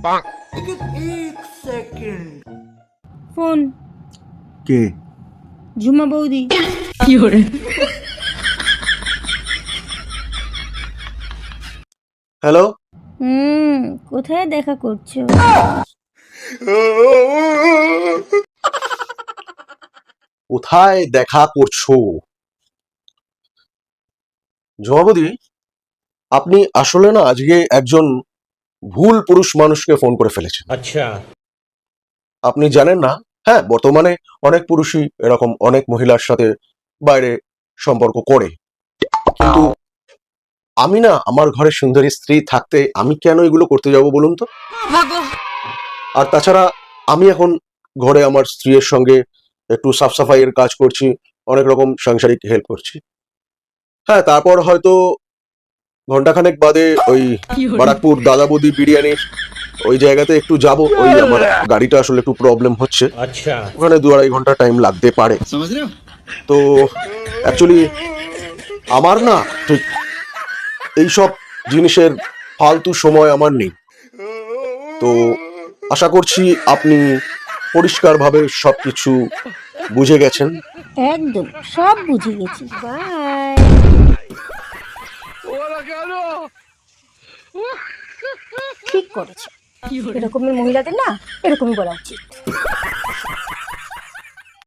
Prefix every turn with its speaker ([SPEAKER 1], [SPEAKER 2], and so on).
[SPEAKER 1] एक second.
[SPEAKER 2] Phone.
[SPEAKER 3] কে?
[SPEAKER 2] ঝুমা বৌদি।
[SPEAKER 3] Hello,
[SPEAKER 2] কোথায় দেখা করছো?
[SPEAKER 3] কোথায় দেখা করছো? জবাবদি, আপনি আসলে না আজকে একজন ভুল পুরুষ মানুষকে ফোন করে ফেলেছেন।
[SPEAKER 4] अच्छा।
[SPEAKER 3] আপনি জানেন না, হ্যাঁ, বর্তমানে অনেক পুরুষই এরকম অনেক মহিলার সাথে বাইরে সম্পর্ক করে, কিন্তু আমি না আমার ঘরে সুন্দরী স্ত্রী থাকতে আমি কেন এগুলো করতে যাব বলুন তো? আর তাছাড়া আমি এখন ঘরে আমার স্ত্রীর সঙ্গে একটু সাফ সাফাইয়ের কাজ করছি, অনেক রকম সাংসারিক হেল্প করছি। হ্যাঁ, তারপর হয়তো ঘন্টাখানেক বাদে ওই বারাকপুর দাদা বৌদি বিরিয়ানির ওই জায়গাতে একটু যাব। ওই আমার গাড়িটা আসলে একটু প্রবলেম হচ্ছে,
[SPEAKER 4] अच्छा।
[SPEAKER 3] ওখানে 2-2.5 ঘন্টা টাইম লাগতে পারে। তো অ্যাকচুয়ালি আমার না ঠিক এইসব জিনিসের ফালতু সময় আমার নেই। তো আশা করছি আপনি পরিষ্কারভাবে সবকিছু বুঝে গেছেন।
[SPEAKER 2] একদম সব বুঝে গেছি। বাই। ঠিক করেছে। এরকমের মহিলাদের না এরকমই বলা উচিত।